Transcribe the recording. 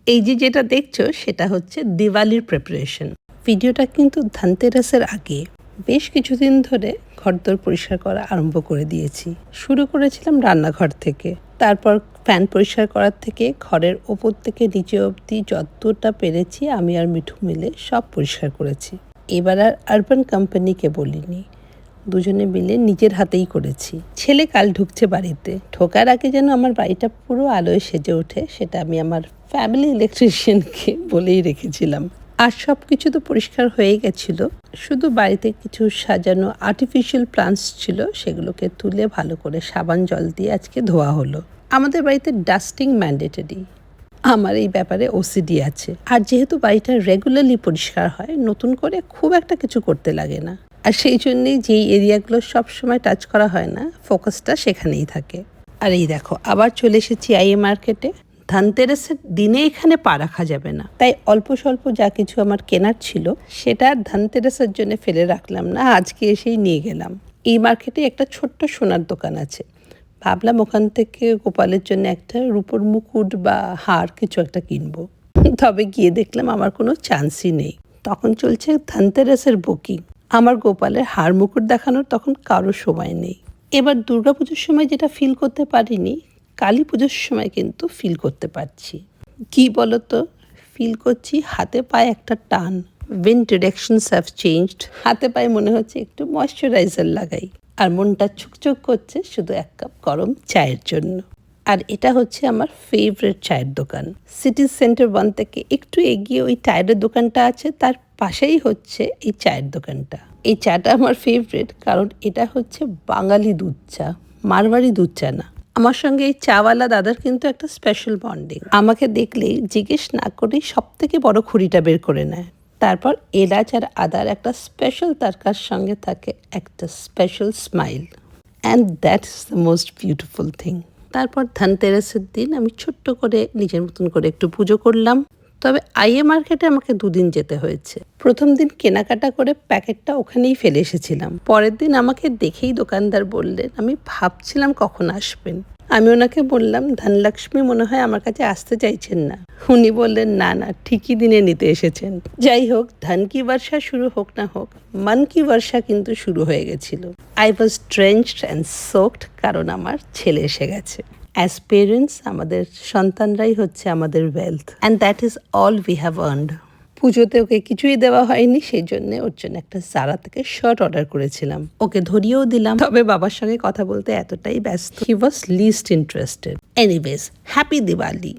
এই যে যেটা দেখছো সেটা হচ্ছে দিওয়ালির প্রিপারেশন। ভিডিওটা কিন্তু ধনতেরাসের আগে। বেশ কিছুদিন ধরে ঘরদোর পরিষ্কার করা আরম্ভ করে দিয়েছি। শুরু করেছিলাম রান্নাঘর থেকে, তারপর ফ্যান পরিষ্কার করার থেকে ঘরের ওপর থেকে নিচে অবধি যতটা পেরেছি আমি আর মিঠু মিলে সব পরিষ্কার করেছি। এবার আর আরবান কোম্পানিকে বলিনি, দুজনে মিলে নিজের হাতেই করেছি। ছেলে কাল ঢুকছে বাড়িতে, ঢোকার আগে যেন আমার বাড়িটা পুরো আলোয় সেজে ওঠে সেটা আমি আমার ফ্যামিলি ইলেকট্রিশিয়ানকে বলেই রেখেছিলাম। আর সব কিছু তো পরিষ্কার হয়ে গেছিল, শুধু বাড়িতে কিছু সাজানো আর্টিফিশিয়াল প্লান্টস ছিল, সেগুলোকে তুলে ভালো করে সাবান জল দিয়ে আজকে ধোয়া হলো। আমাদের বাড়িতে ডাস্টিং ম্যান্ডেটরি। আমার এই ব্যাপারে ওসিডি আছে, আর যেহেতু বাড়িটা রেগুলারলি পরিষ্কার হয়, নতুন করে খুব একটা কিছু করতে লাগে না। আর সেই জন্যেই যেই এরিয়াগুলো সবসময় টাচ করা হয় না, ফোকাসটা সেখানেই থাকে। আর এই দেখো, আবার চলে এসেছি আইএ মার্কেটে। ধনতেরাসের দিনে এখানে পা রাখা যাবে না, তাই অল্প স্বল্প যা কিছু আমার কেনার ছিল সেটা আর ধনতেরাসের জন্য ফেলে রাখলাম না, আজকে এসেই নিয়ে গেলাম। এই মার্কেটে একটা ছোট্ট সোনার দোকান আছে, ভাবলাম ওখান থেকে গোপালের জন্য একটা রূপোর মুকুট বা হার কিছু একটা কিনবো। তবে গিয়ে দেখলাম আমার কোনো চান্সই নেই। তখন চলছে ধনতেরাসের বুকিং। আমার গোপালের হার মুকুট দেখানোর তখন কারো সময় নেই। এবার দুর্গাপুজোর সময় যেটা ফিল করতে পারিনি, কালী পুজোর সময় কিন্তু ফিল করতে পারছি। কি বলতো, ফিল করছি হাতে পায়ে একটা টান। Wind directions have changed. হাতে পায়ে মনে হচ্ছে একটু ময়শ্চারাইজার লাগাই, আর মনটা ছুকছুক করছে শুধু এক কাপ গরম চায়ের জন্য। আর এটা হচ্ছে আমার ফেভারিট চায়ের দোকান। সিটি সেন্টার 1 থেকে একটু এগিয়ে ওই চায়ের দোকানটা আছে, তার পাশেই হচ্ছে এই চায়ের দোকানটা। এই চাটা আমার ফেভারিট কারণ এটা হচ্ছে বাঙালি দুধ চা, মারওয়াড়ি দুধ চা না। আমার সঙ্গে এই চাওয়ালা দাদার কিন্তু একটা স্পেশাল বন্ডিং। আমাকে দেখলেই জিজ্ঞেস না করেই সব থেকে বড় খুঁড়িটা বের করে নেয়। তারপর এলাচ আর আদার একটা স্পেশাল তারকার সঙ্গে থাকে একটা special smile, and that is the most beautiful thing. তারপর ধনতেরাসের দিন আমি ছোট্ট করে নিজের মতন করে একটু পুজো করলাম। তবে আইএ মার্কেটে আমাকে 2 দিন যেতে হয়েছে। প্রথম দিন কেনাকাটা করে প্যাকেটটা ওখানেই ফেলে এসেছিলাম। পরের দিন আমাকে দেখেই দোকানদার বললেন, আমি ভাবছিলাম কখন আসবেন। আমি ওনাকে বললাম, ধনলক্ষ্মী মনে হয় আমার কাছে আসতে চাইছেন না। উনি বললেন, না না, ঠিকই দিনে নিতে এসেছেন। যাই হোক, ধন কি বর্ষা শুরু হোক না হোক, মন কি বর্ষা কিন্তু শুরু হয়ে গেছিল। আই ওয়াজ ড্রেঞ্চড অ্যান্ড সোকড, কারণ আমার ছেলে এসে গেছে। অ্যাজ পেরেন্টস আমাদের সন্তানরাই হচ্ছে আমাদের wealth, and that is all we have earned. পুজোতে ওকে কিছুই দেওয়া হয়নি, সেই জন্য ওর জন্য একটা জারা থেকে শার্ট অর্ডার করেছিলাম, ওকে ধরিয়েও দিলাম। তবে বাবার সঙ্গে কথা বলতে এতটাই ব্যস্ত, he was least interested. Anyways, happy Diwali.